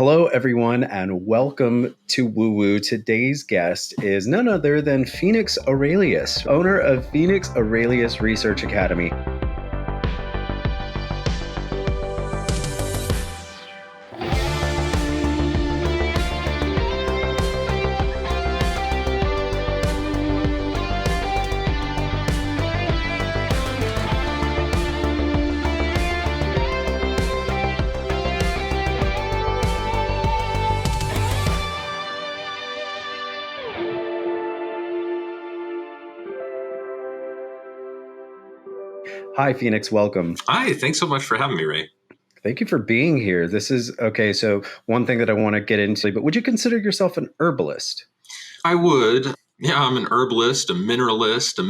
Hello, everyone, and welcome to Woo Woo. Today's guest is none other than Phoenix Aurelius, owner of Phoenix Aurelius Research Academy. Hi, Phoenix. Welcome. Hi, thanks so much for having me, Ray. Thank you for being here. This is okay. So one thing that I want to get into, but would you consider yourself an herbalist? I would. Yeah, I'm an herbalist, a mineralist, a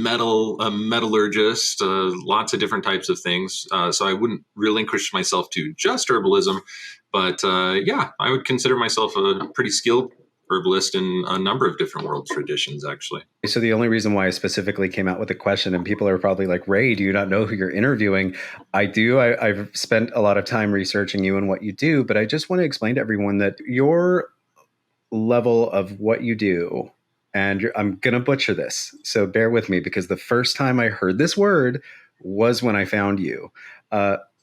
metallurgist, lots of different types of things. So I wouldn't relinquish myself to just herbalism, but yeah, I would consider myself a pretty skilled herbalist in a number of different world traditions, actually. So the only reason why I specifically came out with the question, and people are probably like, Ray, do you not know who you're interviewing? I do. I've spent a lot of time researching you and what you do, but I just want to explain to everyone that your level of what you do, and I'm going to butcher this, so bear with me, because the first time I heard this word was when I found you.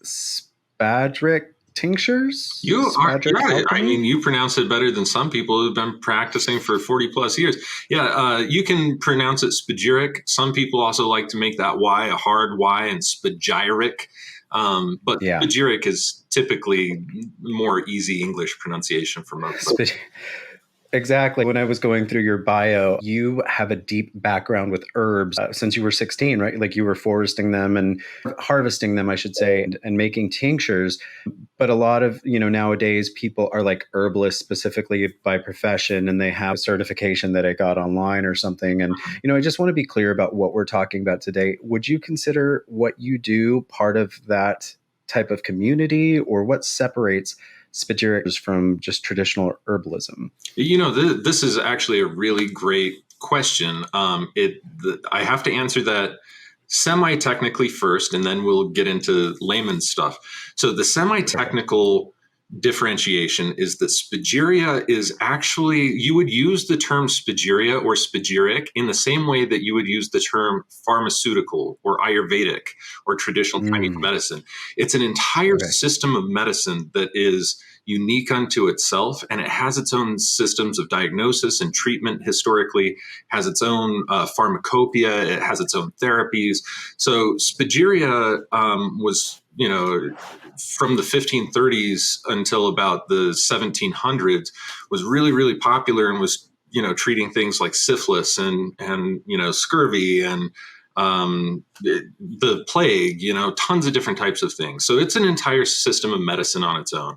Spagyric Tinctures? You are, Spagyric yeah, I Alchemy? mean, you pronounce it better than some people who've been practicing for 40 plus years. Yeah, you can pronounce it Spagyric. Some people also like to make that Y a hard Y and Spagyric. But Yeah. Spagyric is typically more easy English pronunciation for most people. Exactly. When I was going through your bio, you have a deep background with herbs since you were 16, right? Like you were foresting them and harvesting them, I should say, and making tinctures. But a lot of, nowadays people are like herbalists specifically by profession, and they have a certification that I got online or something. And, I just want to be clear about what we're talking about today. Would you consider what you do part of that type of community, or what separates Spagyric from just traditional herbalism? This is actually a really great question. I have to answer that semi-technically first, and then we'll get into layman's stuff. So the semi-technical differentiation is that Spagyiria is actually, you would use the term Spagyiria or Spagyric in the same way that you would use the term pharmaceutical or Ayurvedic or traditional Chinese medicine. It's an entire system of medicine that is unique unto itself, and it has its own systems of diagnosis and treatment historically, has its own pharmacopeia, it has its own therapies. So Spagyiria was, from the 1530s until about the 1700s, was really, really popular and was, treating things like syphilis and scurvy and the plague, tons of different types of things. So it's an entire system of medicine on its own.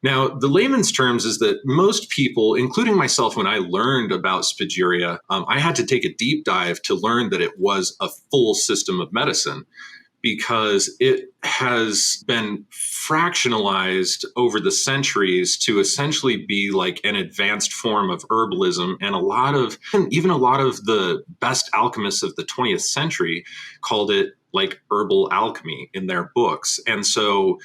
Now, the layman's terms is that most people, including myself, when I learned about Spagyiria, I had to take a deep dive to learn that it was a full system of medicine, because it has been fractionalized over the centuries to essentially be like an advanced form of herbalism. And even a lot of the best alchemists of the 20th century called it like herbal alchemy in their books. And so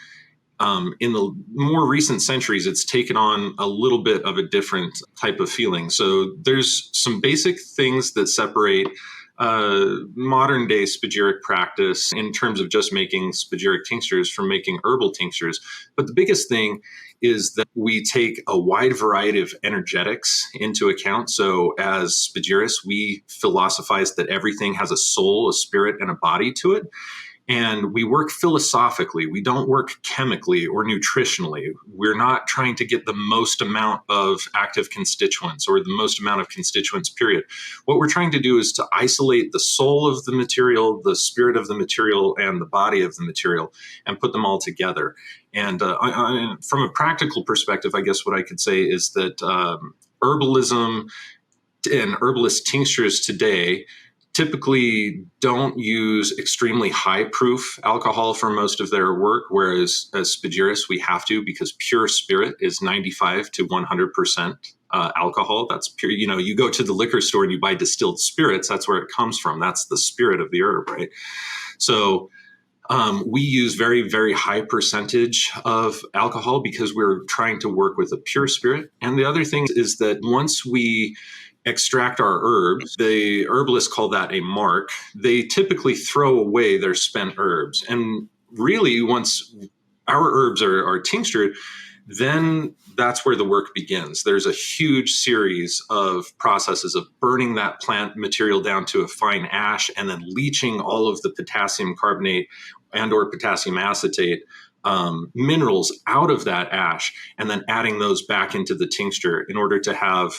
in the more recent centuries, it's taken on a little bit of a different type of feeling. So there's some basic things that separate modern day spagyric practice in terms of just making spagyric tinctures from making herbal tinctures. But the biggest thing is that we take a wide variety of energetics into account. So as spagyrists, we philosophize that everything has a soul, a spirit, and a body to it. And we work philosophically. We don't work chemically or nutritionally. We're not trying to get the most amount of active constituents or the most amount of constituents, period. What we're trying to do is to isolate the soul of the material, the spirit of the material, and the body of the material, and put them all together. And from a practical perspective, I guess what I could say is that herbalism and herbalist tinctures today typically don't use extremely high proof alcohol for most of their work, whereas as Spagyrists, we have to, because pure spirit is 95 to 100% alcohol. That's pure. You go to the liquor store and you buy distilled spirits. That's where it comes from. That's the spirit of the herb, right? So We use very, very high percentage of alcohol because we're trying to work with a pure spirit. And the other thing is that once we extract our herbs, the herbalists call that a mark. They typically throw away their spent herbs. And really, once our herbs are tinctured, then that's where the work begins. There's a huge series of processes of burning that plant material down to a fine ash and then leaching all of the potassium carbonate and or potassium acetate minerals out of that ash, and then adding those back into the tincture in order to have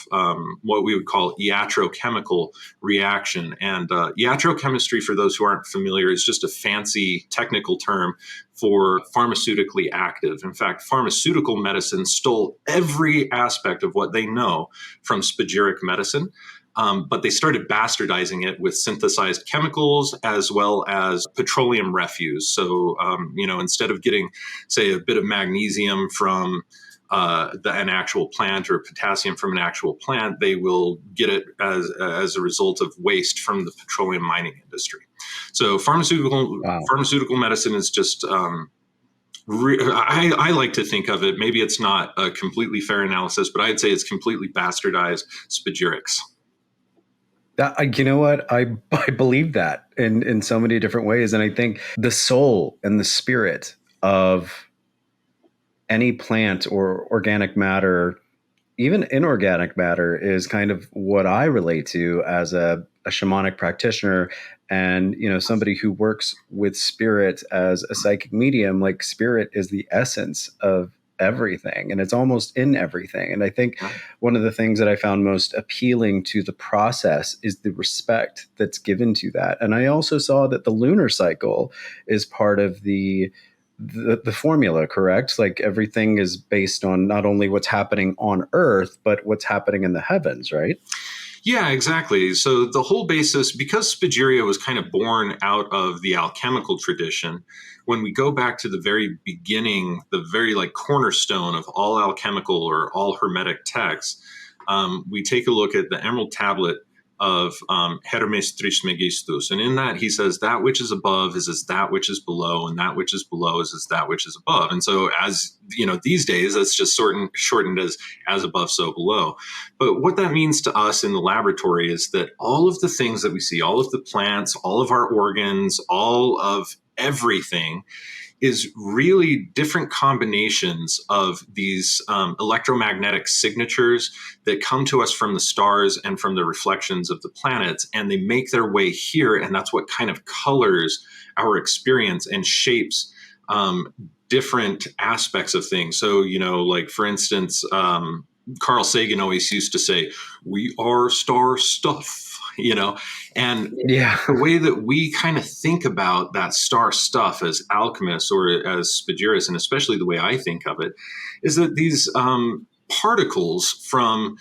what we would call iatrochemical reaction. And iatrochemistry, for those who aren't familiar, is just a fancy technical term for pharmaceutically active. In fact, pharmaceutical medicine stole every aspect of what they know from Spagyric medicine. But they started bastardizing it with synthesized chemicals as well as petroleum refuse. So, instead of getting, say, a bit of magnesium from an actual plant or potassium from an actual plant, they will get it as a result of waste from the petroleum mining industry. So, pharmaceutical medicine is just I like to think of it, maybe it's not a completely fair analysis, but I'd say it's completely bastardized Spagyrics. You know what? I believe that in so many different ways. And I think the soul and the spirit of any plant or organic matter, even inorganic matter, is kind of what I relate to as a shamanic practitioner and, somebody who works with spirit as a psychic medium. Like, spirit is the essence of everything, and it's almost in everything. And I think one of the things that I found most appealing to the process is the respect that's given to that. And I also saw that the lunar cycle is part of the formula, correct? Like, everything is based on not only what's happening on Earth, but what's happening in the heavens, right? Yeah, exactly. So the whole basis, because Spagyria was kind of born out of the alchemical tradition, when we go back to the very beginning, the very cornerstone of all alchemical or all Hermetic texts, we take a look at the Emerald Tablet of Hermes Trismegistus. And in that, he says, that which is above is as that which is below, and that which is below is as that which is above. And so, as these days, that's just shortened as above, so below. But what that means to us in the laboratory is that all of the things that we see, all of the plants, all of our organs, all of everything is really different combinations of these electromagnetic signatures that come to us from the stars and from the reflections of the planets, and they make their way here, and that's what kind of colors our experience and shapes different aspects of things. So, for instance, Carl Sagan always used to say, "We are star stuff." And Yeah. the way that we kind of think about that star stuff as alchemists or as Spagyrists, and especially the way I think of it, is that these particles from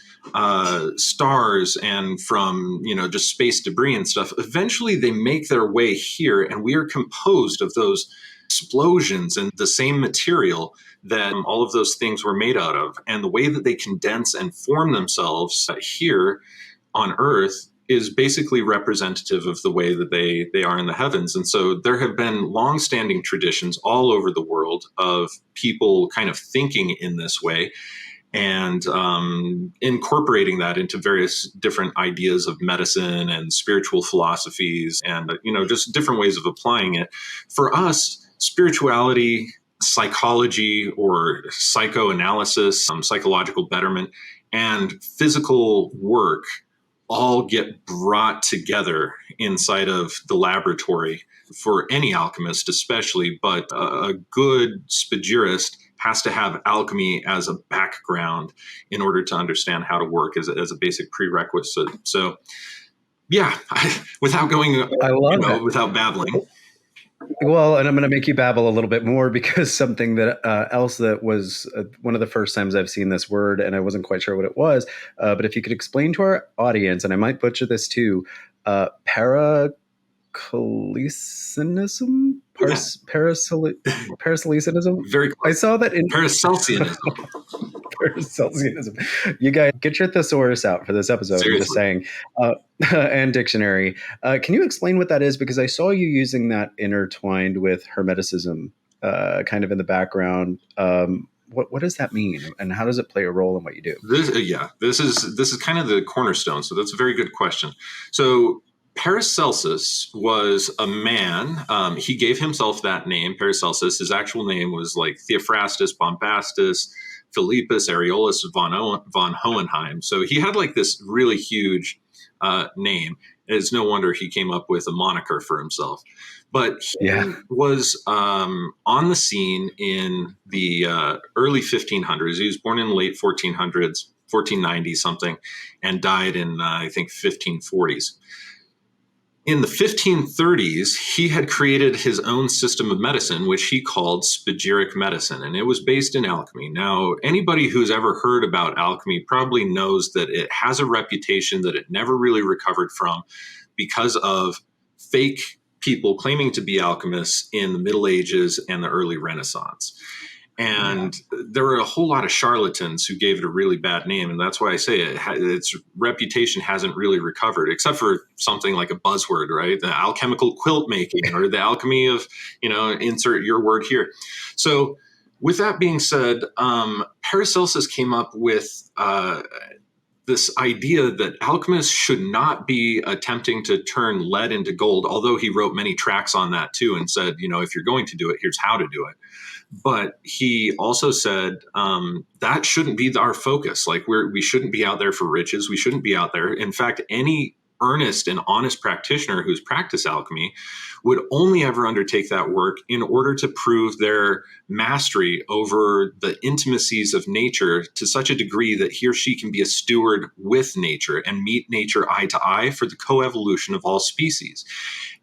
stars and from just space debris and stuff, eventually they make their way here, and we are composed of those explosions and the same material that all of those things were made out of. And the way that they condense and form themselves here on Earth is basically representative of the way that they are in the heavens. And so there have been longstanding traditions all over the world of people kind of thinking in this way and incorporating that into various different ideas of medicine and spiritual philosophies and, just different ways of applying it. For us, spirituality, psychology or psychoanalysis, psychological betterment, and physical work all get brought together inside of the laboratory for any alchemist especially, but a good Spagyrist has to have alchemy as a background in order to understand how to work as a basic prerequisite. So yeah, without going, without babbling. Well, and I'm going to make you babble a little bit more, because something that else that was one of the first times I've seen this word, and I wasn't quite sure what it was, but if you could explain to our audience, and I might butcher this too, Paracelicism? Paracelicism? Very close. I saw that in Paracelsianism. Paracelsianism. You guys get your thesaurus out for this episode. I'm just Seriously. saying, and dictionary. Can you explain what that is? Because I saw you using that intertwined with Hermeticism, kind of in the background. What does that mean, and how does it play a role in what you do? This is kind of the cornerstone. So that's a very good question. So Paracelsus was a man. He gave himself that name, Paracelsus. His actual name was like Theophrastus Bombastus Philippus Aurelius von Hohenheim. So he had like this really huge name. It's no wonder he came up with a moniker for himself. But he was on the scene in the early 1500s. He was born in the late 1400s, 1490 something, and died in, I think, 1540s. In the 1530s, he had created his own system of medicine, which he called Spagyric medicine, and it was based in alchemy. Now, anybody who's ever heard about alchemy probably knows that it has a reputation that it never really recovered from because of fake people claiming to be alchemists in the Middle Ages and the early Renaissance. And there were a whole lot of charlatans who gave it a really bad name. And that's why I say its reputation hasn't really recovered, except for something like a buzzword, right? The alchemical quilt making or the alchemy of, insert your word here. So with that being said, Paracelsus came up with this idea that alchemists should not be attempting to turn lead into gold, although he wrote many tracts on that too and said, if you're going to do it, here's how to do it. But he also said that shouldn't be our focus. Like we shouldn't be out there for riches. We shouldn't be out there. In fact, any earnest and honest practitioner who's practiced alchemy would only ever undertake that work in order to prove their mastery over the intimacies of nature to such a degree that he or she can be a steward with nature and meet nature eye to eye for the coevolution of all species.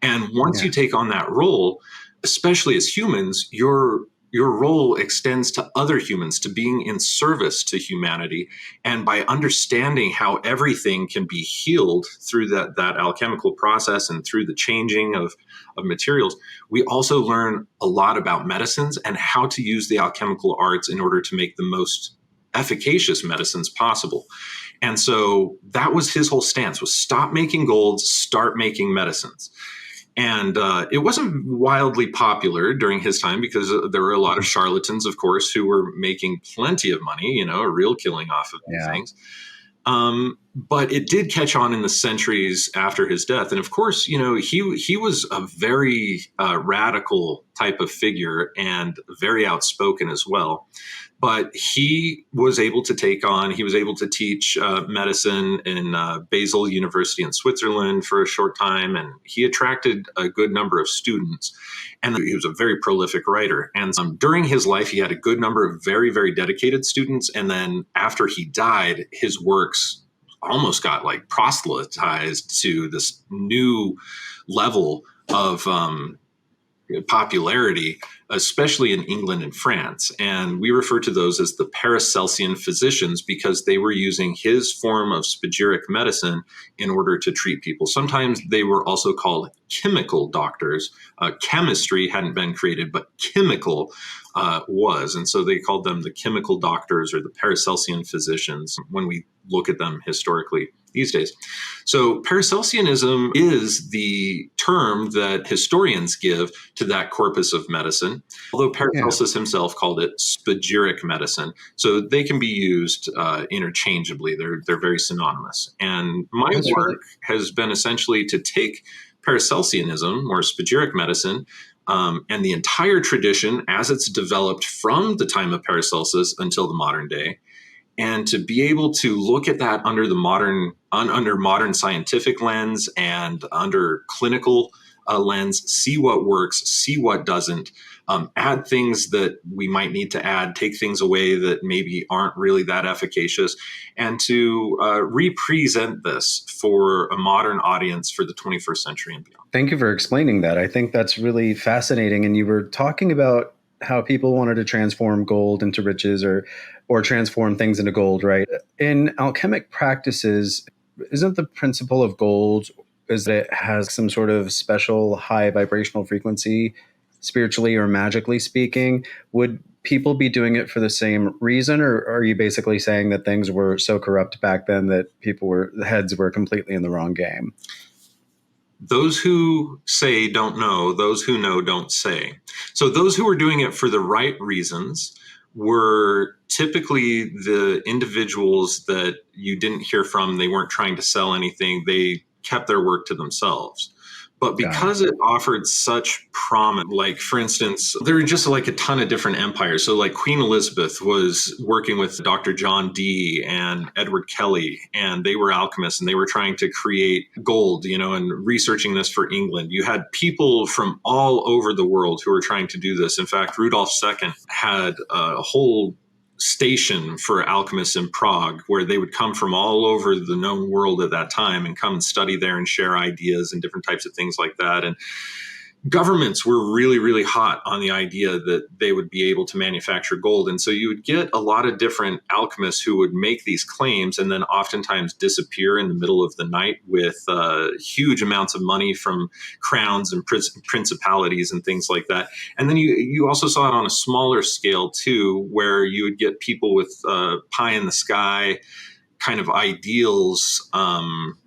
And once you take on that role, especially as humans, your role extends to other humans, to being in service to humanity. And by understanding how everything can be healed through that alchemical process and through the changing of materials, we also learn a lot about medicines and how to use the alchemical arts in order to make the most efficacious medicines possible. And so that was his whole stance, was stop making gold, start making medicines. And it wasn't wildly popular during his time because there were a lot of charlatans, of course, who were making plenty of money, a real killing off of these things. But it did catch on in the centuries after his death. And of course, he was a very radical type of figure and very outspoken as well. But he was able to teach medicine in Basel University in Switzerland for a short time, and he attracted a good number of students. And he was a very prolific writer. And during his life, he had a good number of very, very dedicated students. And then after he died, his works almost got like proselytized to this new level of popularity, especially in England and France. And we refer to those as the Paracelsian physicians because they were using his form of spagyric medicine in order to treat people. Sometimes they were also called chemical doctors. Chemistry hadn't been created, but chemical was. And so they called them the chemical doctors or the Paracelsian physicians when we look at them historically these days. So Paracelsianism is the term that historians give to that corpus of medicine, although Paracelsus himself called it spagyric medicine. So they can be used interchangeably. They're very synonymous. And my work has been essentially to take Paracelsianism or spagyric medicine and the entire tradition as it's developed from the time of Paracelsus until the modern day, and to be able to look at that under modern scientific lens and under clinical lens, see what works, see what doesn't, add things that we might need to add, take things away that maybe aren't really that efficacious, and to represent this for a modern audience for the 21st century and beyond. Thank you for explaining that. I think that's really fascinating. And you were talking about how people wanted to transform gold into riches or transform things into gold, right? In alchemic practices, isn't the principle of gold is that it has some sort of special high vibrational frequency, spiritually or magically speaking? Would people be doing it for the same reason, or are you basically saying that things were so corrupt back then that the heads were completely in the wrong game? Those who say don't know, those who know don't say. So those who were doing it for the right reasons were typically the individuals that you didn't hear from. They weren't trying to sell anything. They kept their work to themselves. But Got it. because it offered such promise, like for instance, there were just like a ton of different empires. So like Queen Elizabeth was working with Dr. John Dee and Edward Kelly, and they were alchemists and they were trying to create gold, and researching this for England. You had people from all over the world who were trying to do this. In fact, Rudolf II had a whole station for alchemists in Prague, where they would come from all over the known world at that time and come and study there and share ideas and different types of things like that. And governments were really, really hot on the idea that they would be able to manufacture gold. And so you would get a lot of different alchemists who would make these claims and then oftentimes disappear in the middle of the night with huge amounts of money from crowns and principalities and things like that. And then you also saw it on a smaller scale too, where you would get people with pie in the sky kind of ideals,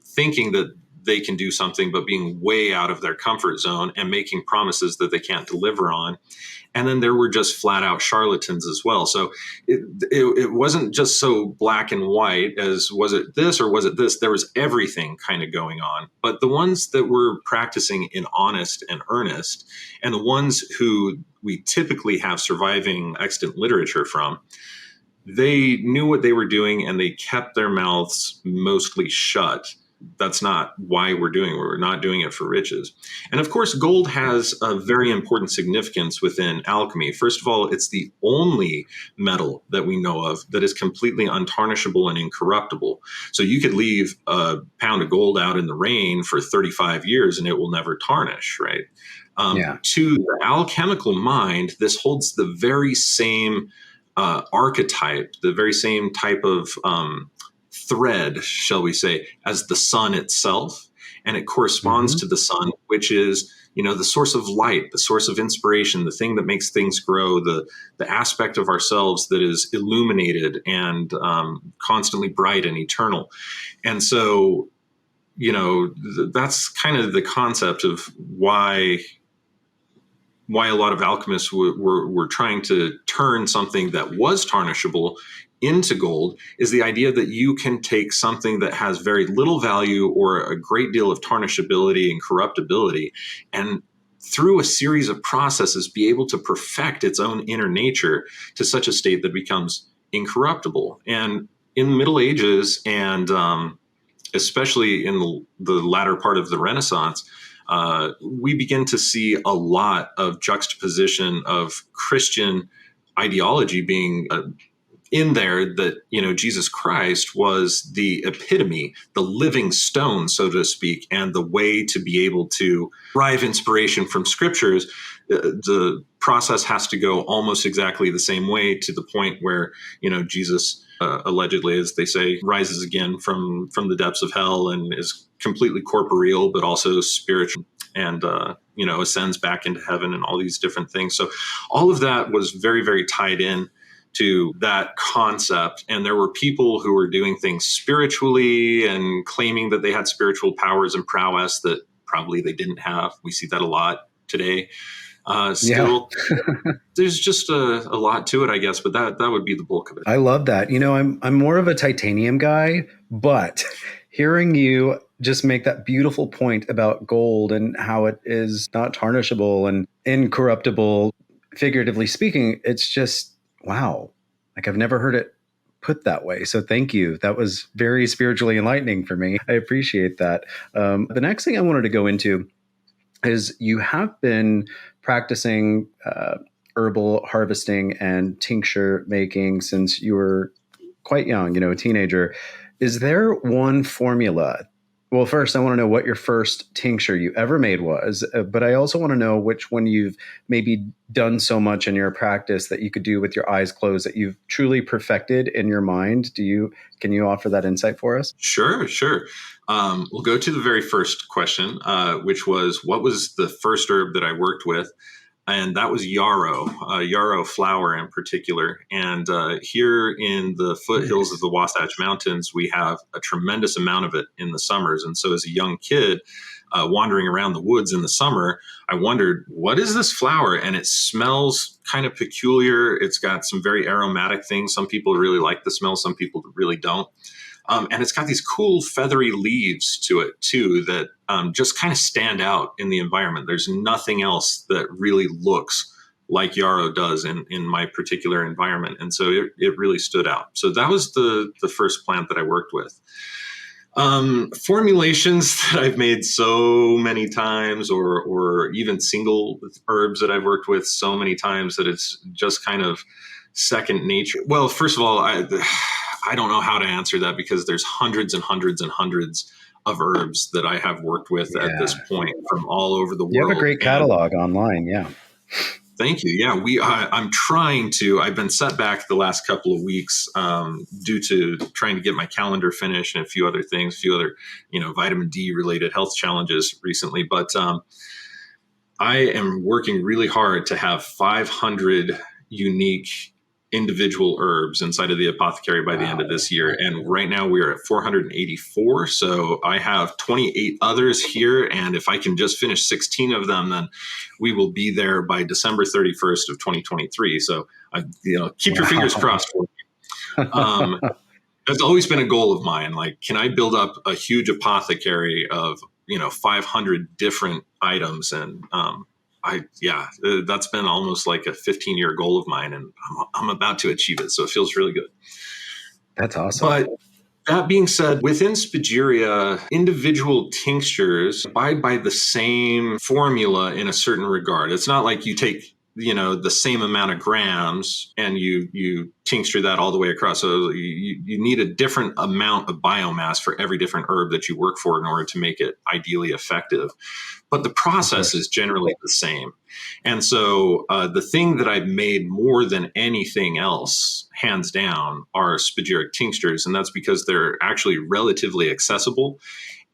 thinking that they can do something, but being way out of their comfort zone and making promises that they can't deliver on. And then there were just flat out charlatans as well. So it wasn't just so black and white as was it this or was it this? There was everything kind of going on. But the ones that were practicing in honest and earnest, and the ones who we typically have surviving extant literature from, they knew what they were doing and they kept their mouths mostly shut. That's not why we're doing it. We're not doing it for riches. And of course, gold has a very important significance within alchemy. First of all, it's the only metal that we know of that is completely untarnishable and incorruptible. So you could leave a pound of gold out in the rain for 35 years and it will never tarnish, right? Yeah. To the alchemical mind, this holds the very same archetype, the very same type of thread, shall we say, as the sun itself. And it corresponds to the sun, which is, the source of light, the source of inspiration, the thing that makes things grow, the aspect of ourselves that is illuminated and constantly bright and eternal. And so, that's kind of the concept of why a lot of alchemists were trying to turn something that was tarnishable into gold, is the idea that you can take something that has very little value or a great deal of tarnishability and corruptibility, and through a series of processes be able to perfect its own inner nature to such a state that becomes incorruptible. And in the Middle Ages, and especially in the latter part of the Renaissance, we begin to see a lot of juxtaposition of Christian ideology being in there, that, Jesus Christ was the epitome, the living stone, so to speak, and the way to be able to derive inspiration from scriptures. The process has to go almost exactly the same way, to the point where, Jesus allegedly, as they say, rises again from the depths of hell and is completely corporeal, but also spiritual, and ascends back into heaven and all these different things. So all of that was very, very tied in to that concept. And there were people who were doing things spiritually and claiming that they had spiritual powers and prowess that probably they didn't have. We see that a lot today. Still, there's just a lot to it, I guess, but that would be the bulk of it. I love that. I'm more of a titanium guy, but hearing you just make that beautiful point about gold and how it is not tarnishable and incorruptible, figuratively speaking, it's just, wow. Like, I've never heard it put that way. So thank you. That was very spiritually enlightening for me. I appreciate that. The next thing I wanted to go into is you have been practicing herbal harvesting and tincture making since you were quite young, a teenager. Is there one formula? Well, first, I want to know what your first tincture you ever made was, but I also want to know which one you've maybe done so much in your practice that you could do with your eyes closed that you've truly perfected in your mind. Can you offer that insight for us? Sure. We'll go to the very first question, which was, what was the first herb that I worked with? and that was yarrow flower in particular. And here in the foothills of the Wasatch Mountains, we have a tremendous amount of it in the summers. And so as a young kid, wandering around the woods in the summer, I wondered, what is this flower? And it smells kind of peculiar. It's got some very aromatic things. Some people really like the smell. Some people really don't. And it's got these cool feathery leaves to it too that just kind of stand out in the environment. There's nothing else that really looks like yarrow does in my particular environment. And so it really stood out. So that was the first plant that I worked with. Formulations that I've made so many times, or even single herbs that I've worked with so many times that it's just kind of second nature. Well, first of all, I don't know how to answer that because there's hundreds and hundreds and hundreds of herbs that I have worked with at this point from all over the world. You have a great catalog online. Yeah. Thank you. Yeah, I'm trying to. I've been set back the last couple of weeks due to trying to get my calendar finished and a few other things, vitamin D related health challenges recently. But I am working really hard to have 500 unique individual herbs inside of the apothecary by the end of this year. And right now we are at 484. So I have 28 others here. And if I can just finish 16 of them, then we will be there by December 31st of 2023. So, keep your fingers crossed for me. That's always been a goal of mine. Like, can I build up a huge apothecary of, 500 different items? And, that's been almost like a 15-year goal of mine, and I'm about to achieve it. So it feels really good. That's awesome. But that being said, within Spagyria, individual tinctures abide by the same formula in a certain regard. It's not like you take the same amount of grams and you tincture that all the way across. So you need a different amount of biomass for every different herb that you work for in order to make it ideally effective. But the process is generally the same. And so the thing that I've made more than anything else, hands down, are Spagyric tinctures. And that's because they're actually relatively accessible.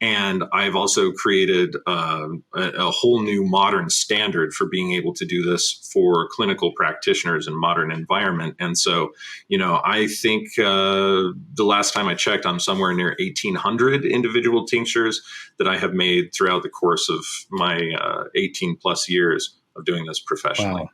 And I've also created a whole new modern standard for being able to do this for clinical practitioners in modern environment. And so, I think the last time I checked, I'm somewhere near 1,800 individual tinctures that I have made throughout the course of my 18 plus years of doing this professionally. Wow.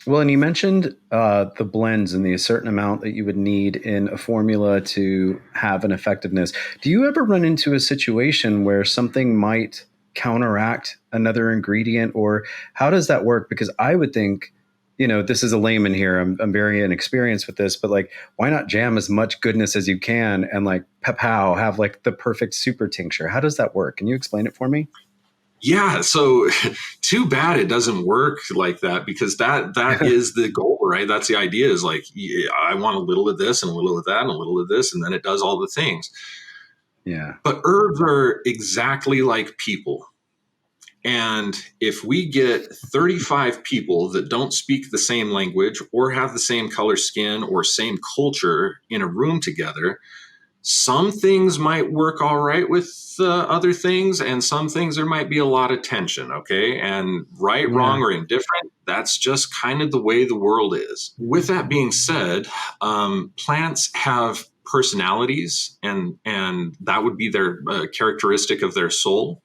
Well, and you mentioned the blends and the certain amount that you would need in a formula to have an effectiveness. Do you ever run into a situation where something might counteract another ingredient, or how does that work? Because I would think, this is a layman here. I'm very inexperienced with this, but like, why not jam as much goodness as you can and like pow, have like the perfect super tincture? How does that work? Can you explain it for me? Yeah, so too bad it doesn't work like that, because that is the goal, right? That's the idea, is like, I want a little of this and a little of that and a little of this, and then it does all the things. Yeah. But herbs are exactly like people. And if we get 35 people that don't speak the same language or have the same color skin or same culture in a room together, some things might work all right with other things, and some things there might be a lot of tension, okay? And right, wrong, or indifferent, that's just kind of the way the world is. With that being said, plants have personalities, and that would be their characteristic of their soul.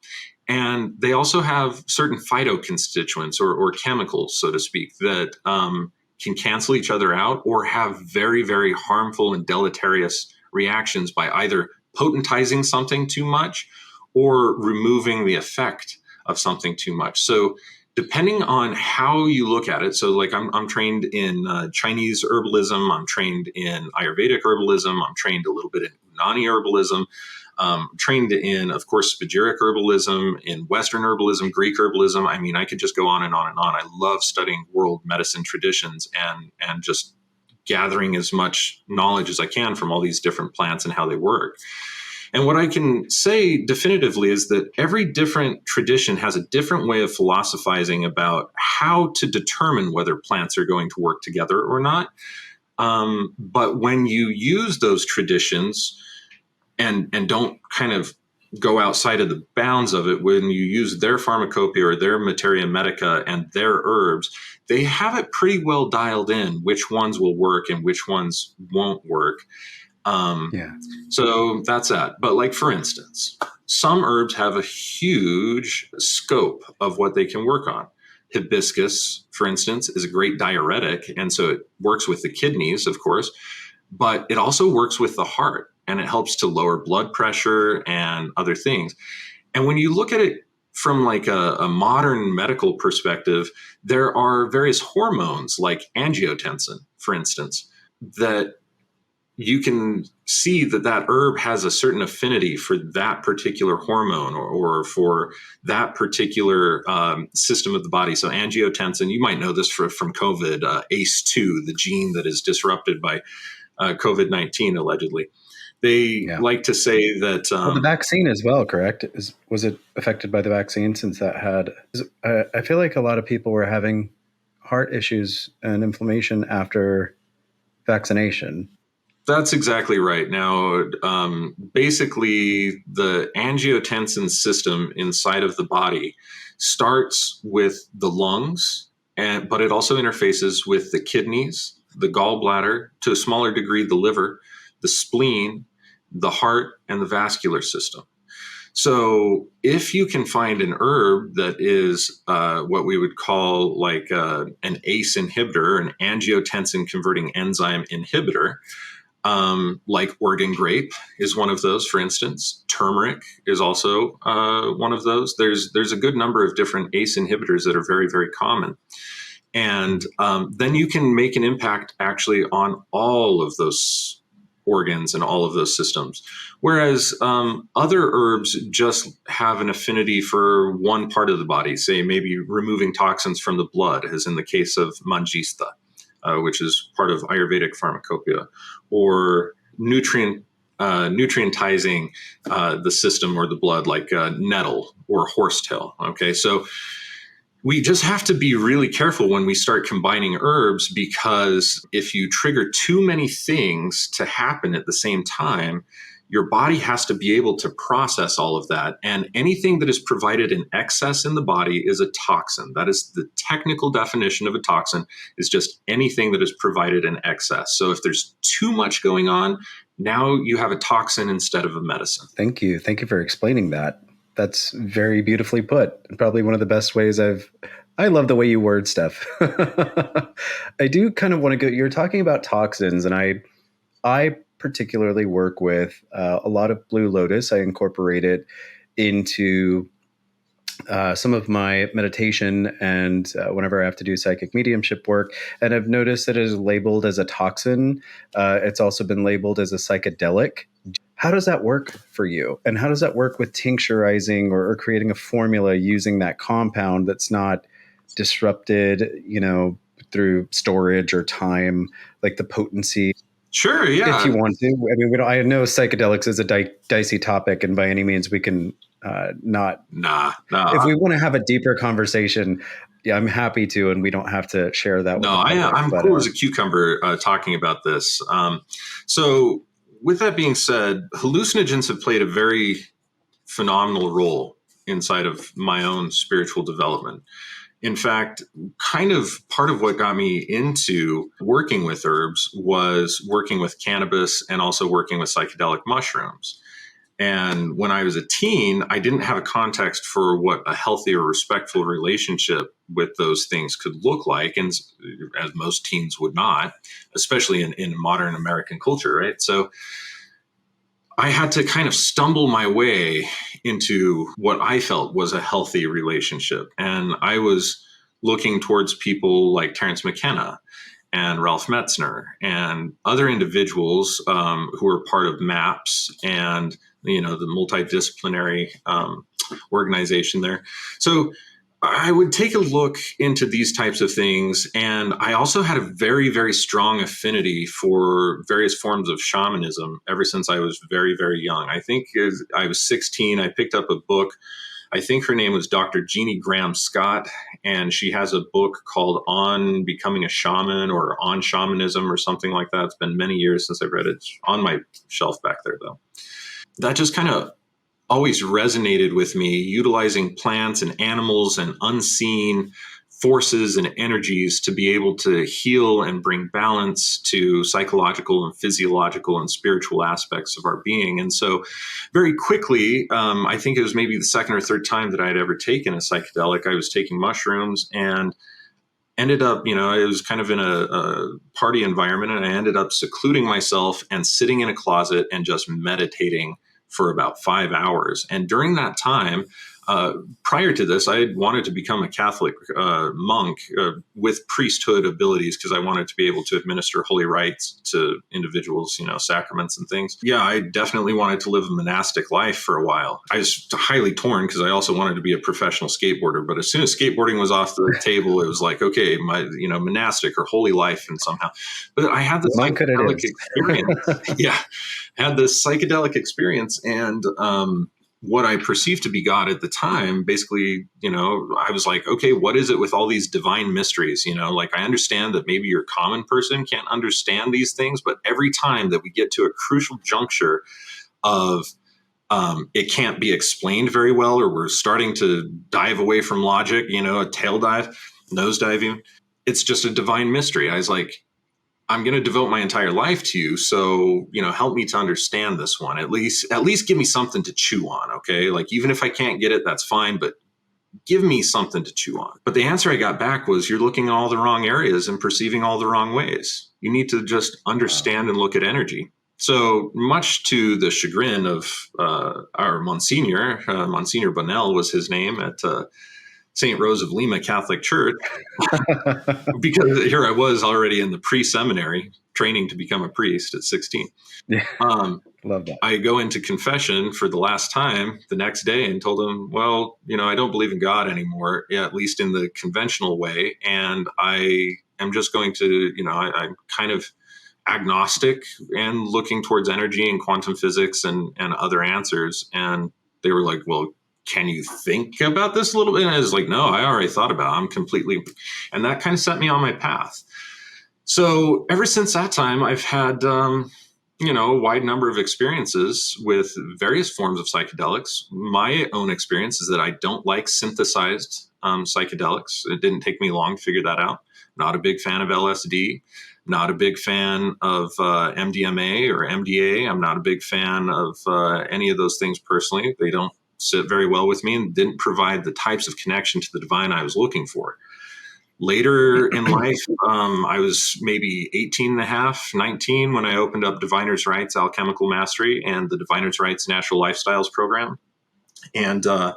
And they also have certain phytoconstituents or chemicals, so to speak, that can cancel each other out or have very, very harmful and deleterious reactions by either potentizing something too much or removing the effect of something too much. So depending on how you look at it, so like I'm trained in Chinese herbalism, I'm trained in Ayurvedic herbalism, I'm trained a little bit in Unani herbalism, trained in, of course, Spagyric herbalism, in Western herbalism, Greek herbalism. I mean, I could just go on and on and on. I love studying world medicine traditions and just gathering as much knowledge as I can from all these different plants and how they work. And what I can say definitively is that every different tradition has a different way of philosophizing about how to determine whether plants are going to work together or not. But when you use those traditions and don't kind of go outside of the bounds of it, when you use their pharmacopoeia or their materia medica and their herbs, they have it pretty well dialed in which ones will work and which ones won't work. Yeah. So that's that. But like, for instance, some herbs have a huge scope of what they can work on. Hibiscus, for instance, is a great diuretic. And so it works with the kidneys, of course, but it also works with the heart, and it helps to lower blood pressure and other things. And when you look at it from like a modern medical perspective, there are various hormones like angiotensin, for instance, that you can see that that herb has a certain affinity for that particular hormone, or for that particular system of the body. So angiotensin, you might know this from COVID, ACE2, the gene that is disrupted by COVID-19, allegedly. They Yeah. like to say that. Well, the vaccine as well, correct? Was it affected by the vaccine since that had? I feel like a lot of people were having heart issues and inflammation after vaccination. That's exactly right. Now, basically, the angiotensin system inside of the body starts with the lungs, but it also interfaces with the kidneys, the gallbladder, to a smaller degree, the liver, the spleen, the heart, and the vascular system. So, if you can find an herb that is what we would call like an ACE inhibitor, an angiotensin converting enzyme inhibitor, like Oregon grape is one of those, for instance. Turmeric is also one of those. There's a good number of different ACE inhibitors that are very, very common. And then you can make an impact actually on all of those organs and all of those systems. Whereas other herbs just have an affinity for one part of the body, say maybe removing toxins from the blood, as in the case of Mangista, which is part of Ayurvedic Pharmacopeia, or nutrientizing the system or the blood, like nettle or horsetail. Okay, so we just have to be really careful when we start combining herbs, because if you trigger too many things to happen at the same time, your body has to be able to process all of that. And anything that is provided in excess in the body is a toxin. That is the technical definition of a toxin, is just anything that is provided in excess. So if there's too much going on, now you have a toxin instead of a medicine. Thank you. Thank you for explaining that. That's very beautifully put. Probably one of the best ways I love the way you word stuff. I do kind of want to go, you're talking about toxins, and I particularly work with a lot of Blue Lotus. I incorporate it into some of my meditation and whenever I have to do psychic mediumship work. And I've noticed that it is labeled as a toxin. It's also been labeled as a psychedelic. How does that work for you? And how does that work with tincturizing or creating a formula using that compound that's not disrupted, through storage or time, like the potency? Sure, yeah. If you want to. I mean, I know psychedelics is a dicey topic, and by any means we can not. Nah. If we want to have a deeper conversation, yeah, I'm happy to, and we don't have to share that. No, with the public, I'm cool as a cucumber talking about this. So, with that being said, hallucinogens have played a very phenomenal role inside of my own spiritual development. In fact, kind of part of what got me into working with herbs was working with cannabis and also working with psychedelic mushrooms. And when I was a teen, I didn't have a context for what a healthy or respectful relationship with those things could look like, and as most teens would not, especially in modern American culture, right? So I had to kind of stumble my way into what I felt was a healthy relationship. And I was looking towards people like Terence McKenna and Ralph Metzner and other individuals who were part of MAPS and, the multidisciplinary organization there. So I would take a look into these types of things. And I also had a very, very strong affinity for various forms of shamanism ever since I was very, very young. I think as I was 16, I picked up a book. I think her name was Dr. Jeannie Graham Scott, and she has a book called On Becoming a Shaman or On Shamanism or something like that. It's been many years since I've read it. It's on my shelf back there, though. That just kind of always resonated with me, utilizing plants and animals and unseen forces and energies to be able to heal and bring balance to psychological and physiological and spiritual aspects of our being. And so very quickly, I think it was maybe the second or third time that I had ever taken a psychedelic, I was taking mushrooms and ended up, it was kind of in a party environment, and I ended up secluding myself and sitting in a closet and just meditating for about 5 hours. And during that time, prior to this, I had wanted to become a Catholic monk with priesthood abilities because I wanted to be able to administer holy rites to individuals, sacraments and things. Yeah, I definitely wanted to live a monastic life for a while. I was highly torn because I also wanted to be a professional skateboarder. But as soon as skateboarding was off the table, it was like, okay, my monastic or holy life, and somehow. But I had this psychedelic experience. Yeah, had this psychedelic experience, and what I perceived to be God at the time, basically, I was like, okay, what is it with all these divine mysteries? Like, I understand that maybe your common person can't understand these things, but every time that we get to a crucial juncture of it can't be explained very well, or we're starting to dive away from logic, a tail dive, nosedive even, it's just a divine mystery. I was like, I'm going to devote my entire life to you. So, help me to understand this one. At least give me something to chew on. Okay. Like, even if I can't get it, that's fine, but give me something to chew on. But the answer I got back was, you're looking in all the wrong areas and perceiving all the wrong ways. You need to just understand and look at energy. So, much to the chagrin of our Monsignor, Monsignor Bonnell was his name at St. Rose of Lima Catholic Church, because here I was already in the pre-seminary training to become a priest at 16. Yeah. Love that. I go into confession for the last time the next day and told him, well, I don't believe in God anymore, at least in the conventional way. And I am just going to, I'm kind of agnostic and looking towards energy and quantum physics and other answers. And they were like, well, can you think about this a little bit? And I was like, no, I already thought about it. I'm completely, and that kind of set me on my path. So ever since that time, I've had, a wide number of experiences with various forms of psychedelics. My own experience is that I don't like synthesized psychedelics. It didn't take me long to figure that out. Not a big fan of LSD. Not a big fan of MDMA or MDA. I'm not a big fan of any of those things personally. They don't sit very well with me and didn't provide the types of connection to the divine I was looking for. Later in life, I was maybe 18 and a half, 19, when I opened up Diviner's Rights Alchemical Mastery and the Diviner's Rights Natural Lifestyles program. And a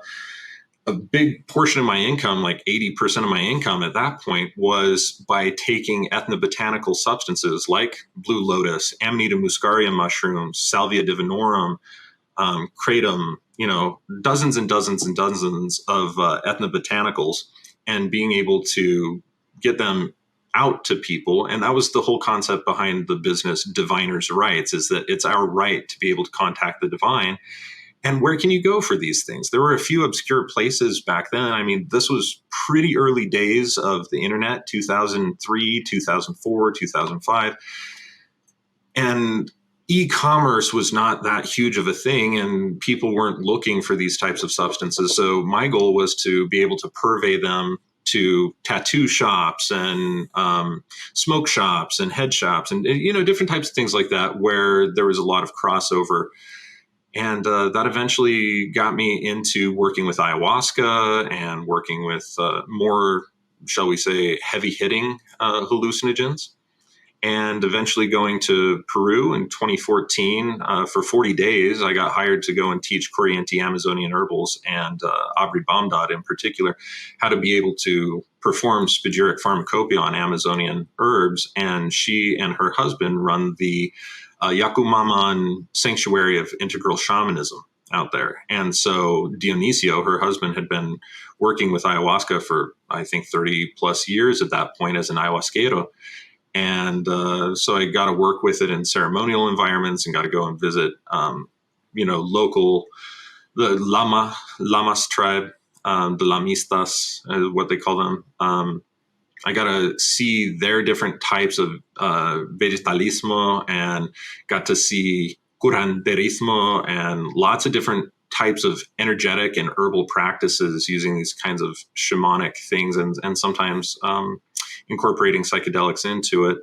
big portion of my income, like 80% of my income at that point, was by taking ethnobotanical substances like blue lotus, Amanita muscaria mushrooms, Salvia divinorum, kratom, dozens and dozens and dozens of ethnobotanicals, and being able to get them out to people. And that was the whole concept behind the business Diviner's Rights, is that it's our right to be able to contact the divine. And where can you go for these things? There were a few obscure places back then. I mean, this was pretty early days of the internet, 2003, 2004, 2005. And e-commerce was not that huge of a thing, and people weren't looking for these types of substances. So my goal was to be able to purvey them to tattoo shops and smoke shops and head shops and, different types of things like that, where there was a lot of crossover. And that eventually got me into working with ayahuasca and working with more, shall we say, heavy hitting hallucinogens. And eventually going to Peru in 2014 for 40 days. I got hired to go and teach Corriente Amazonian herbals and Aubrey Baumdott in particular how to be able to perform Spagyric Pharmacopeia on Amazonian herbs. And she and her husband run the Yacumaman Sanctuary of Integral Shamanism out there. And so Dionisio, her husband, had been working with ayahuasca for, I think, 30 plus years at that point as an ayahuasquero. And so I got to work with it in ceremonial environments and got to go and visit, local, the Lamas tribe, the Lamistas, what they call them. I got to see their different types of vegetalismo and got to see curanderismo and lots of different types of energetic and herbal practices using these kinds of shamanic things, and sometimes incorporating psychedelics into it.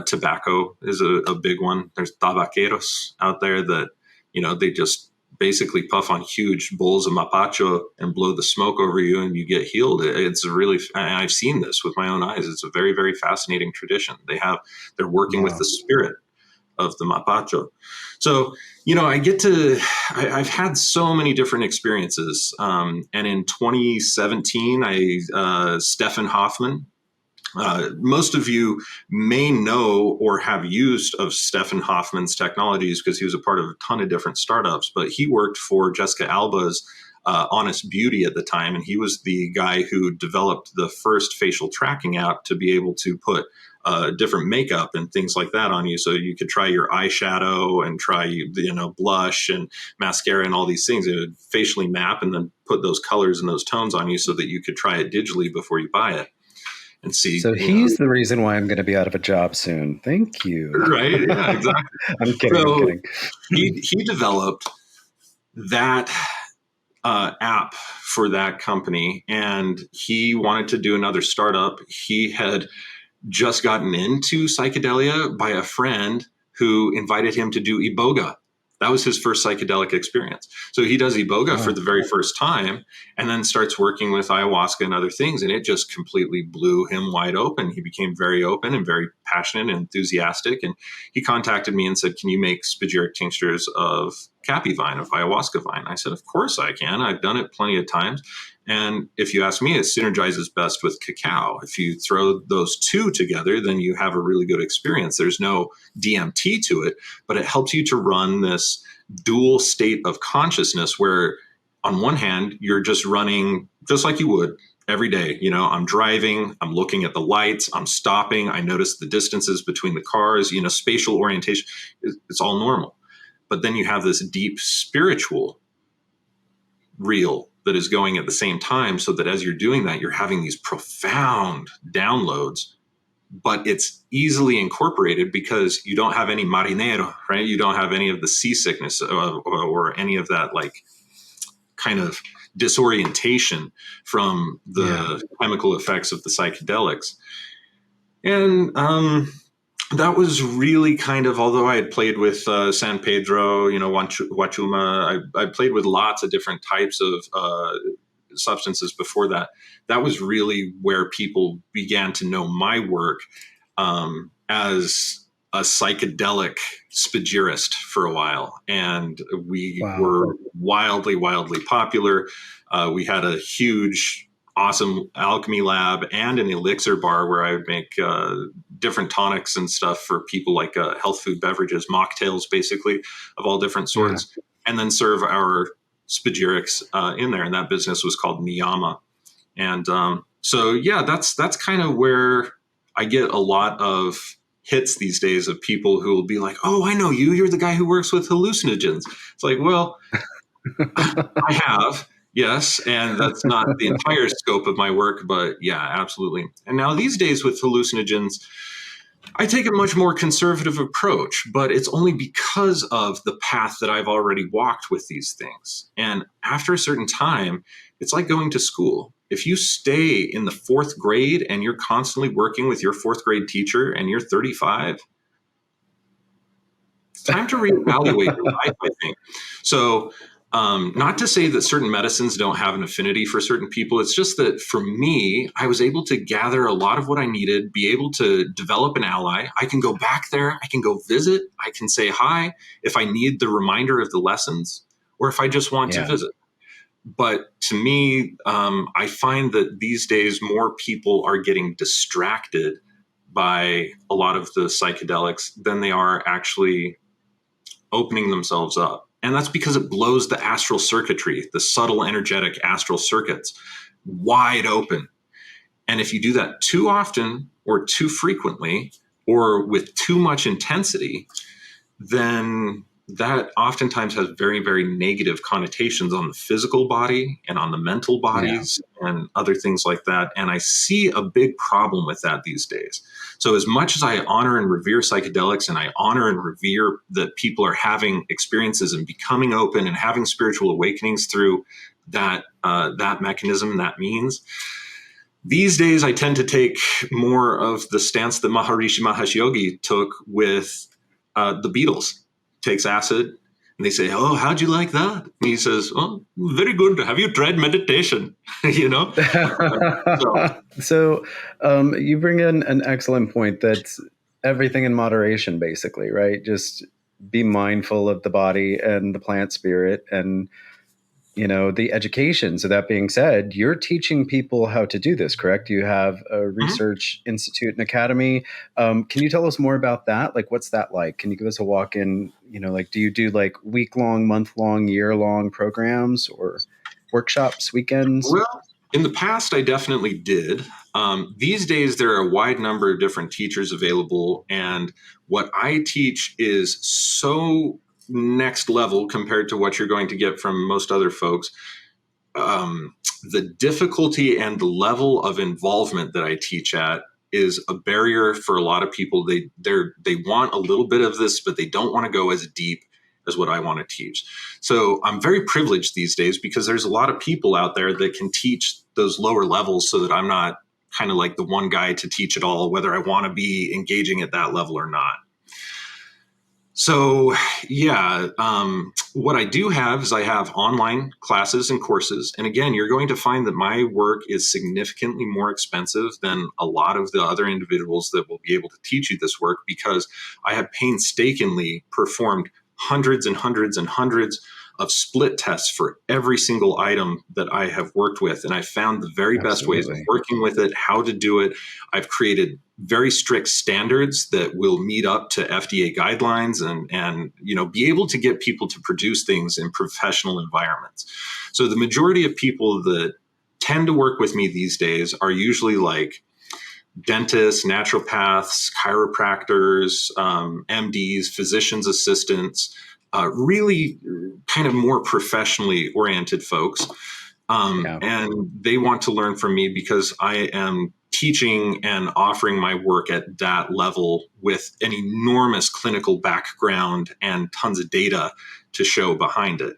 Tobacco is a big one. There's tabaqueros out there that, they just basically puff on huge bowls of mapacho and blow the smoke over you and you get healed. It's really, I've seen this with my own eyes. It's a very, very fascinating tradition. They're working with the spirit of the mapacho. So, I've had so many different experiences. And in 2017, Stefan Hoffman, most of you may know or have used of Stefan Hoffman's technologies because he was a part of a ton of different startups, but he worked for Jessica Alba's Honest Beauty at the time. And he was the guy who developed the first facial tracking app to be able to put different makeup and things like that on you. So you could try your eyeshadow and try, blush and mascara and all these things. It would facially map and then put those colors and those tones on you so that you could try it digitally before you buy it. And see. So he's the reason why I'm going to be out of a job soon. Thank you. Right? Yeah, exactly. I'm kidding. He developed that app for that company, and he wanted to do another startup. He had just gotten into psychedelia by a friend who invited him to do iboga. That was his first psychedelic experience. So he does iboga for the very first time and then starts working with ayahuasca and other things. And it just completely blew him wide open. He became very open and very passionate and enthusiastic. And he contacted me and said, can you make Spagyric tinctures of capi vine, of ayahuasca vine? I said, of course I can. I've done it plenty of times. And if you ask me, it synergizes best with cacao. If you throw those two together, then you have a really good experience. There's no DMT to it, but it helps you to run this dual state of consciousness where on one hand, you're just running just like you would every day. I'm driving, I'm looking at the lights, I'm stopping, I notice the distances between the cars, spatial orientation, it's all normal. But then you have this deep spiritual reel that is going at the same time, so that as you're doing that, you're having these profound downloads, but it's easily incorporated because you don't have any marinero, right? You don't have any of the seasickness or any of that like kind of disorientation from the chemical effects of the psychedelics. And that was really kind of, although I had played with San Pedro, Huachuma, I played with lots of different types of substances before that. That was really where people began to know my work as a psychedelic Spagyrist for a while. And we were wildly, wildly popular. We had a huge awesome alchemy lab and an elixir bar where I would make different tonics and stuff for people, like health food beverages, mocktails, basically, of all different sorts, and then serve our Spagyrics in there. And that business was called Niyama. And that's kind of where I get a lot of hits these days of people who will be like, oh, I know you. You're the guy who works with hallucinogens. It's like, well, I have. Yes, and that's not the entire scope of my work, but yeah, absolutely. And now these days with hallucinogens, I take a much more conservative approach, but it's only because of the path that I've already walked with these things. And after a certain time, it's like going to school. If you stay in the fourth grade and you're constantly working with your fourth grade teacher and you're 35, it's time to reevaluate your life, I think. So, not to say that certain medicines don't have an affinity for certain people. It's just that for me, I was able to gather a lot of what I needed, be able to develop an ally. I can go back there. I can go visit. I can say hi if I need the reminder of the lessons or if I just want to visit. But to me, I find that these days more people are getting distracted by a lot of the psychedelics than they are actually opening themselves up. And that's because it blows the astral circuitry, the subtle energetic astral circuits, wide open. And if you do that too often or too frequently or with too much intensity, then that oftentimes has very, very negative connotations on the physical body and on the mental bodies and other things like that. And I see a big problem with that these days. So as much as I honor and revere psychedelics, and I honor and revere that people are having experiences and becoming open and having spiritual awakenings through that mechanism, that means, these days I tend to take more of the stance that Maharishi Mahesh Yogi took with the Beatles. Takes acid, and they say, "Oh, how'd you like that?" And he says, "Oh, very good. Have you tried meditation?" you know. So you bring in an excellent point. That's everything in moderation, basically, right? Just be mindful of the body and the plant spirit, and the education. So that being said, you're teaching people how to do this, correct? You have a research institute and academy. Can you tell us more about that? Like, what's that like? Can you give us a walk in, like, do you do like week-long, month-long, year-long programs or workshops, weekends? Well, in the past, I definitely did. These days, there are a wide number of different teachers available. And what I teach is so next level compared to what you're going to get from most other folks. The difficulty and the level of involvement that I teach at is a barrier for a lot of people. They want a little bit of this, but they don't want to go as deep as what I want to teach. So I'm very privileged these days because there's a lot of people out there that can teach those lower levels, so that I'm not kind of like the one guy to teach it all, whether I want to be engaging at that level or not. So yeah, what I do have is I have online classes and courses. And again, you're going to find that my work is significantly more expensive than a lot of the other individuals that will be able to teach you this work, because I have painstakingly performed hundreds and hundreds and hundreds of split tests for every single item that I have worked with. And I found the very best ways of working with it, how to do it. I've created very strict standards that will meet up to FDA guidelines and be able to get people to produce things in professional environments. So the majority of people that tend to work with me these days are usually like dentists, naturopaths, chiropractors, MDs, physicians assistants, really kind of more professionally oriented folks. And they want to learn from me because I am teaching and offering my work at that level with an enormous clinical background and tons of data to show behind it.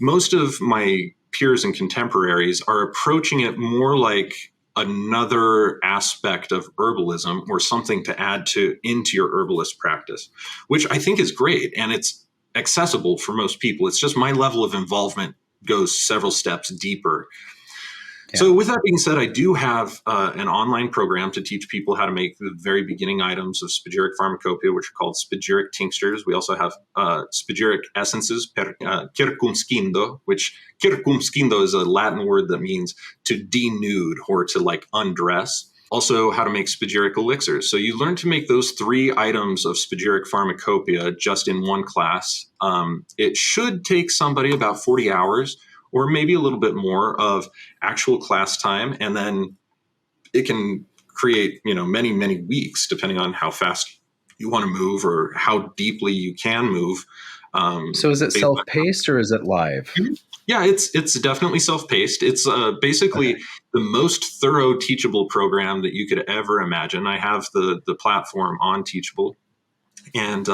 Most of my peers and contemporaries are approaching it more like another aspect of herbalism or something to add into your herbalist practice, which I think is great. And it's accessible for most people. It's just my level of involvement goes several steps deeper. Yeah. So with that being said, I do have an online program to teach people how to make the very beginning items of Spagyric Pharmacopeia, which are called Spagyric Tinctures. We also have Spagyric Essences, circumscindo, which circumscindo is a Latin word that means to denude or to like undress. Also, how to make Spagyric elixirs. So you learn to make those 3 items of Spagyric Pharmacopeia just in one class. It should take somebody about 40 hours or maybe a little bit more of actual class time. And then it can create, many, many weeks, depending on how fast you want to move or how deeply you can move. So is it self-paced or is it live? Yeah, it's definitely self-paced. It's basically the most thorough teachable program that you could ever imagine. I have the platform on Teachable, and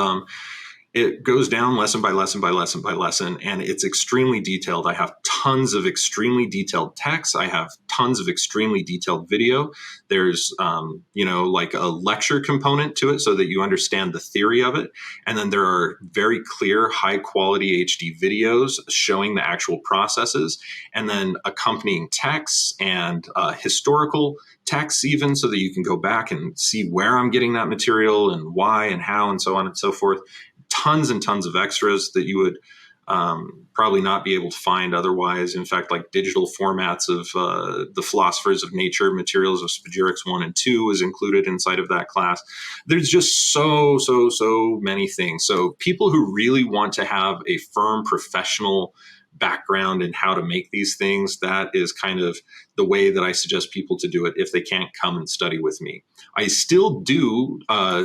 it goes down lesson by lesson by lesson by lesson, and it's extremely detailed. I have tons of extremely detailed text. I have tons of extremely detailed video. There's, like a lecture component to it so that you understand the theory of it. And then there are very clear, high quality HD videos showing the actual processes, and then accompanying texts and historical texts even, so that you can go back and see where I'm getting that material and why and how and so on and so forth. Tons and tons of extras that you would probably not be able to find otherwise. In fact, like digital formats of the Philosophers of Nature materials of Spagyrics 1 and 2 is included inside of that class. There's just so many things. So people who really want to have a firm professional background in how to make these things, that is kind of the way that I suggest people to do it if they can't come and study with me. I still do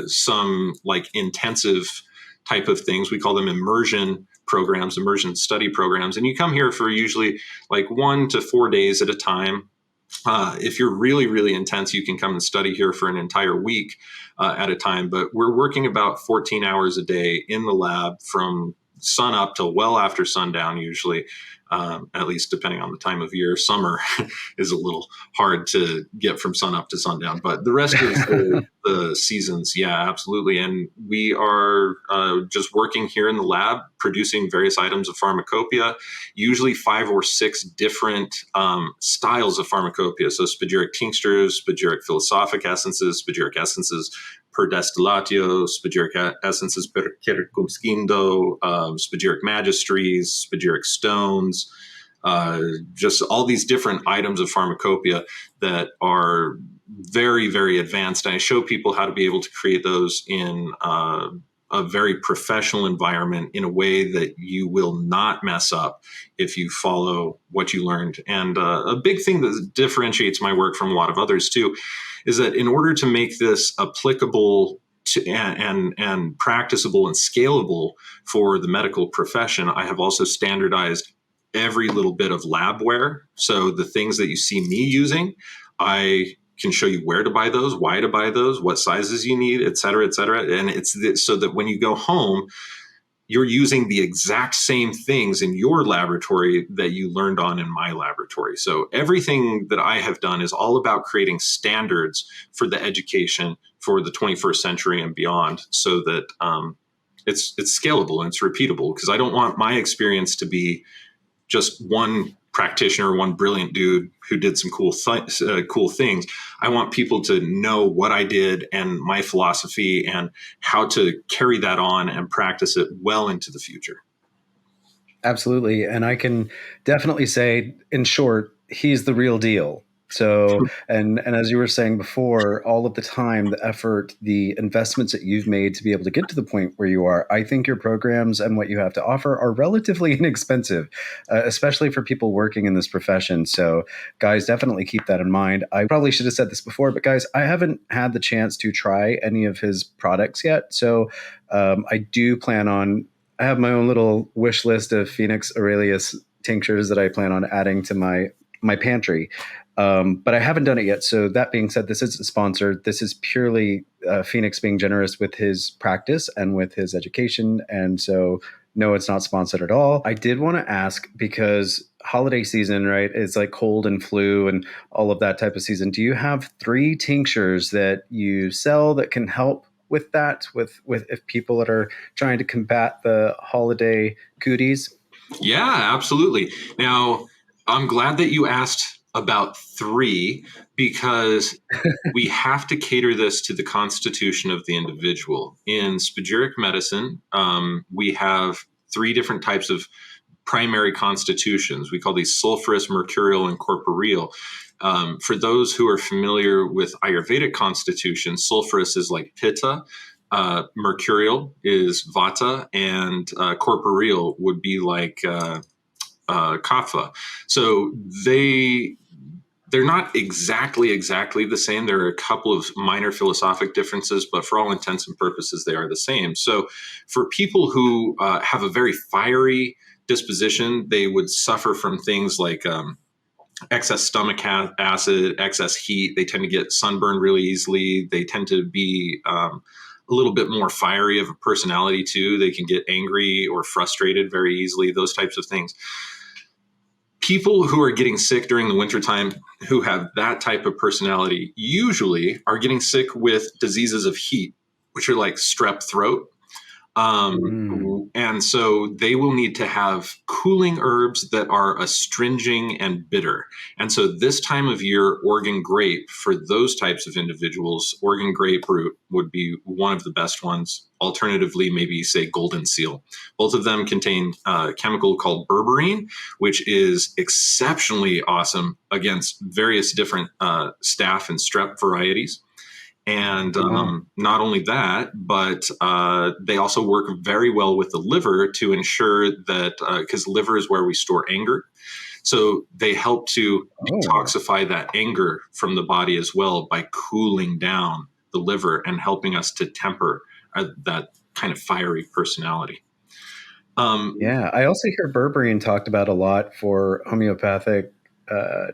some like intensive type of things. We call them immersion programs, immersion study programs. And you come here for usually like 1 to 4 days at a time. If you're really, really intense, you can come and study here for an entire week at a time. But we're working about 14 hours a day in the lab from sun up till well after sundown, usually, at least depending on the time of year. Summer is a little hard to get from sun up to sundown, but the rest of the seasons, yeah, absolutely. And we are just working here in the lab, producing various items of pharmacopoeia, usually 5 or 6 different styles of pharmacopoeia. So Spagyric Tinctures, Spagyric Philosophic Essences, Spagyric Essences per destillatio, Spagyric Essences per circumscindo, Spagyric Magistries, Spagyric Stones, just all these different items of pharmacopoeia that are very, very advanced. And I show people how to be able to create those in a very professional environment in a way that you will not mess up if you follow what you learned. And a big thing that differentiates my work from a lot of others too is that in order to make this applicable to, and practicable and scalable for the medical profession, I have also standardized every little bit of labware. So the things that you see me using, I can show you where to buy those, why to buy those, what sizes you need, et cetera, et cetera. And it's so that when you go home, you're using the exact same things in your laboratory that you learned on in my laboratory. So everything that I have done is all about creating standards for the education for the 21st century and beyond, so that it's scalable and it's repeatable. Because I don't want my experience to be just one practitioner, one brilliant dude who did some cool things. I want people to know what I did and my philosophy and how to carry that on and practice it well into the future. Absolutely. And I can definitely say, in short, he's the real deal. So, and as you were saying before, all of the time, the effort, the investments that you've made to be able to get to the point where you are, I think your programs and what you have to offer are relatively inexpensive, especially for people working in this profession. So, guys, definitely keep that in mind. I probably should have said this before, but guys, I haven't had the chance to try any of his products yet. So, I do plan on. I have my own little wish list of Phoenix Aurelius tinctures that I plan on adding to my pantry. But I haven't done it yet. So that being said, this isn't sponsored. This is purely Phoenix being generous with his practice and with his education. And so, no, it's not sponsored at all. I did want to ask, because holiday season, right, is like cold and flu and all of that type of season. Do you have 3 tinctures that you sell that can help with that, with if people that are trying to combat the holiday cooties? Yeah, absolutely. Now, I'm glad that you asked about 3, because we have to cater this to the constitution of the individual. In Spagyric medicine, we have 3 different types of primary constitutions. We call these sulfurous, mercurial, and corporeal. For those who are familiar with Ayurvedic constitution, sulfurous is like pitta, mercurial is vata, and corporeal would be like kapha. So they're not exactly the same. There are a couple of minor philosophic differences, but for all intents and purposes, they are the same. So for people who have a very fiery disposition, they would suffer from things like excess stomach acid, excess heat. They tend to get sunburned really easily. They tend to be a little bit more fiery of a personality too. They can get angry or frustrated very easily, those types of things. People who are getting sick during the wintertime who have that type of personality usually are getting sick with diseases of heat, which are like strep throat. And so they will need to have cooling herbs that are astringing and bitter. And so this time of year, Oregon grape, for those types of individuals, Oregon grapefruit would be one of the best ones. Alternatively, maybe say golden seal. Both of them contain a chemical called berberine, which is exceptionally awesome against various different staph and strep varieties. And not only that, but they also work very well with the liver to ensure that, because liver is where we store anger. So they help to detoxify that anger from the body as well by cooling down the liver and helping us to temper that kind of fiery personality. Yeah, I also hear berberine talked about a lot for homeopathic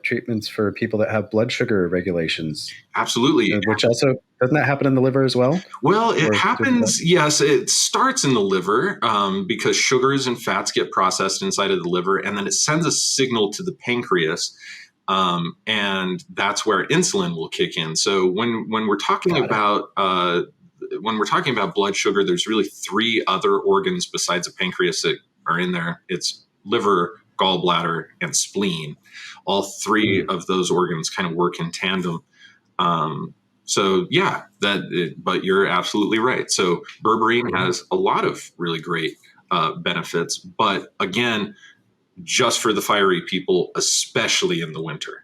treatments for people that have blood sugar regulations, Absolutely. which also doesn't that happen in the liver as well? Well, it Or through the blood? happens, yes, it starts in the liver because sugars and fats get processed inside of the liver, and then it sends a signal to the pancreas. And that's where insulin will kick in. So when we're talking Got it. about blood sugar, there's really three other organs besides the pancreas that are in there. It's liver, gallbladder, and spleen. All three Mm. of those organs kind of work in tandem. So yeah, but you're absolutely right. So berberine has a lot of really great benefits, but again, just for the fiery people, especially in the winter.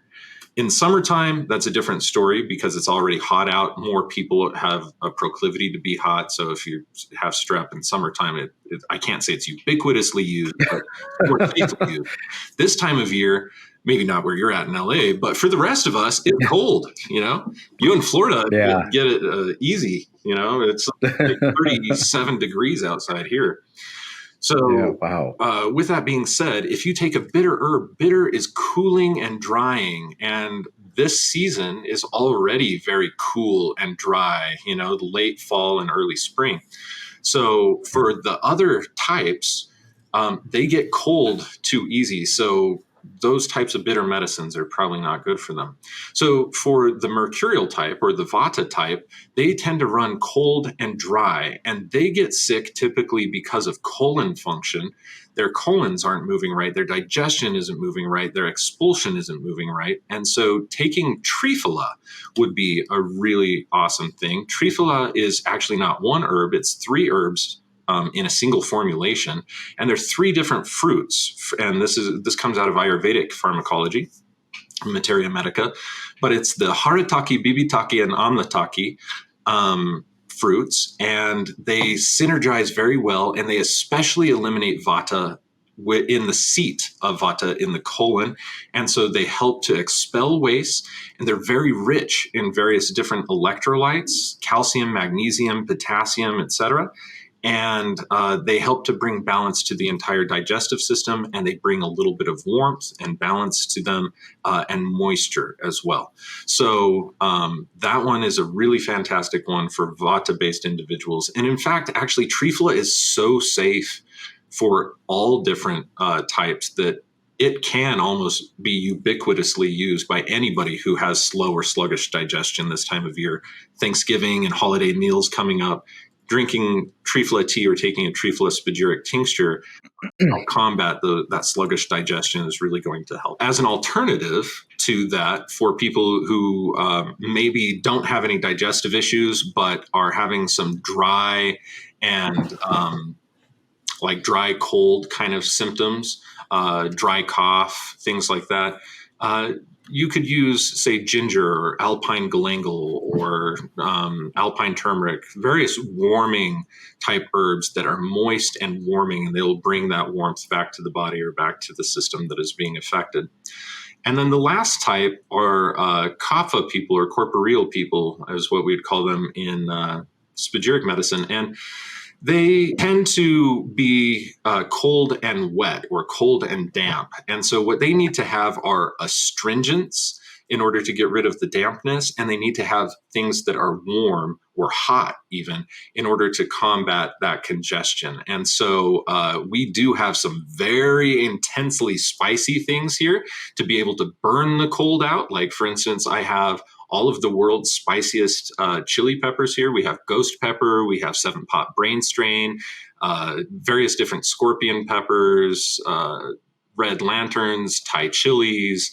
In summertime, that's a different story because it's already hot out. More people have a proclivity to be hot. So if you have strep in summertime, I can't say it's ubiquitously used, but more safely used. This time of year, maybe not where you're at in LA, but for the rest of us, it's cold. You in Florida Yeah. get it easy. It's like 37 degrees outside here. So, Yeah. Wow. with that being said, if you take a bitter herb, bitter is cooling and drying. And this season is already very cool and dry, late fall and early spring. So, for the other types, they get cold too easy. So, those types of bitter medicines are probably not good for them. So, for the mercurial type or the vata type, they tend to run cold and dry, and they get sick typically because of colon function. Their colons aren't moving right, their digestion isn't moving right, their expulsion isn't moving right. And so, taking triphala would be a really awesome thing. Triphala is actually not one herb, it's three herbs in a single formulation, and there's three different fruits. And this comes out of Ayurvedic pharmacology, materia medica, but it's the haritaki, bibitaki, and amlataki fruits, and they synergize very well, and they especially eliminate vata in the seat of vata in the colon, and so they help to expel waste, and they're very rich in various different electrolytes, calcium, magnesium, potassium, etc. And they help to bring balance to the entire digestive system, and they bring a little bit of warmth and balance to them, and moisture as well. So that one is a really fantastic one for Vata-based individuals. And in fact, actually, Triphala is so safe for all different types that it can almost be ubiquitously used by anybody who has slow or sluggish digestion this time of year. Thanksgiving and holiday meals coming up, drinking Triphala tea or taking a Triphala Spagyric tincture help combat that sluggish digestion is really going to help. As an alternative to that, for people who maybe don't have any digestive issues but are having some dry and like dry cold kind of symptoms, dry cough, things like that, you could use, say, ginger or alpine galangal or alpine turmeric, various warming type herbs that are moist and warming, and they'll bring that warmth back to the body or back to the system that is being affected. And then the last type are kapha people or corporeal people, is what we'd call them in Spagyric medicine. And they tend to be cold and wet or cold and damp. And so what they need to have are astringents in order to get rid of the dampness. And they need to have things that are warm or hot even in order to combat that congestion. And so we do have some very intensely spicy things here to be able to burn the cold out. Like, for instance, I have all of the world's spiciest chili peppers here. We have ghost pepper, we have 7-pot brain strain, various different scorpion peppers, red lanterns, Thai chilies,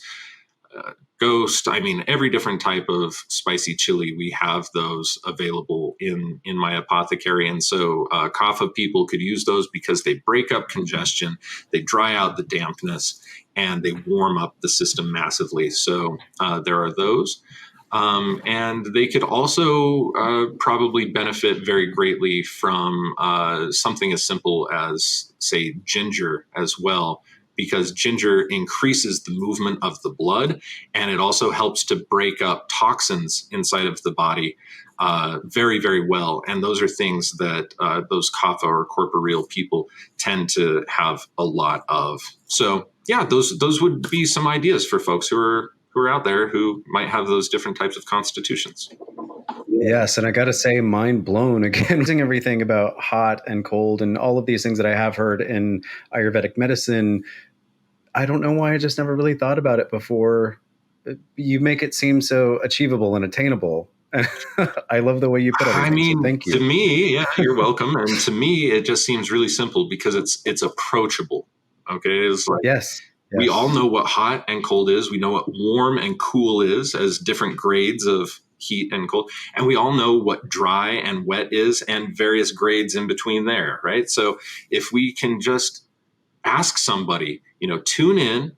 ghost. I mean, every different type of spicy chili, we have those available in my apothecary. And so kapha people could use those because they break up congestion, they dry out the dampness, and they warm up the system massively. So there are those. And they could also probably benefit very greatly from something as simple as, say, ginger as well. because ginger increases the movement of the blood, and it also helps to break up toxins inside of the body very, very well. And those are things that those kapha or corporeal people tend to have a lot of. So yeah, those would be some ideas for folks who are out there who might have those different types of constitutions. Yes, and I got to say, mind blown again, using everything about hot and cold and all of these things that I have heard in Ayurvedic medicine. I don't know why I just never really thought about it before. You make it seem so achievable and attainable. I love the way you put everything. So thank To you. me, yeah, you're welcome. And to me, it just seems really simple because it's approachable. Okay, it's like Yes. we all know what hot and cold is. We know what warm and cool is as different grades of heat and cold. And we all know what dry and wet is and various grades in between there, right? So if we can just ask somebody, tune in,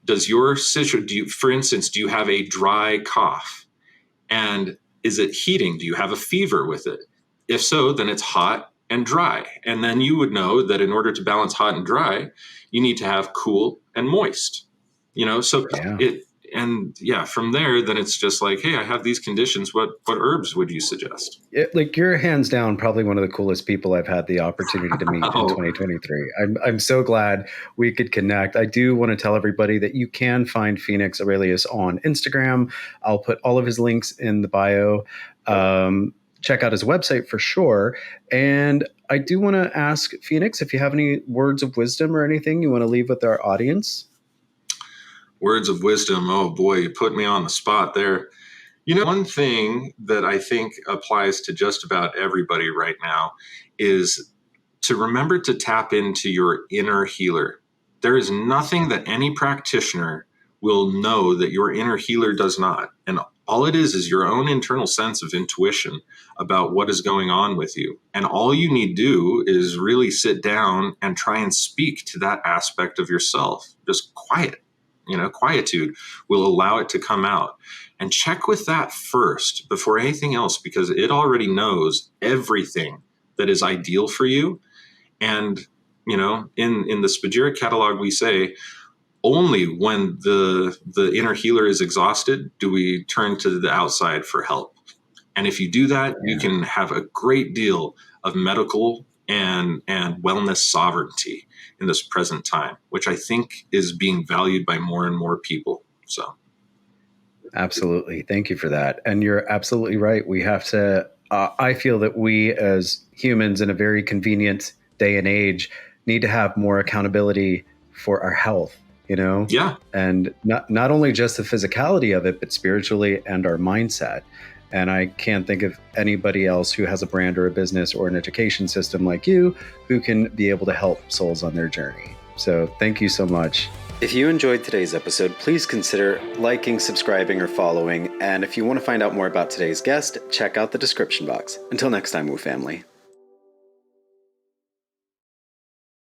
does your situation, for instance, do you have a dry cough? And is it heating? Do you have a fever with it? If so, then it's hot and dry. And then you would know that in order to balance hot and dry, you need to have cool and moist, so from there, then it's just like, hey, I have these conditions. What herbs would you suggest? You're hands down probably one of the coolest people I've had the opportunity to meet in 2023. I'm so glad we could connect. I do want to tell everybody that you can find Phoenix Aurelius on Instagram. I'll put all of his links in the bio. Check out his website for sure. And I do want to ask Phoenix if you have any words of wisdom or anything you want to leave with our audience. Words of wisdom. Oh boy, you put me on the spot there. One thing that I think applies to just about everybody right now is to remember to tap into your inner healer. There is nothing that any practitioner will know that your inner healer does not. And all it is your own internal sense of intuition about what is going on with you. And all you need to do is really sit down and try and speak to that aspect of yourself. Just quiet. Quietude will allow it to come out. And check with that first before anything else, because it already knows everything that is ideal for you. And, in the Spagyric catalog, we say, only when the inner healer is exhausted do we turn to the outside for help. And if you do that, you can have a great deal of medical and wellness sovereignty in this present time, which I think is being valued by more and more people. So, absolutely. Thank you for that. And you're absolutely right. We have to, I feel that we as humans in a very convenient day and age need to have more accountability for our health, Yeah. And not only just the physicality of it, but spiritually and our mindset. And I can't think of anybody else who has a brand or a business or an education system like you who can be able to help souls on their journey. So thank you so much. If you enjoyed today's episode, please consider liking, subscribing, or following. And if you want to find out more about today's guest, check out the description box. Until next time, Woo family.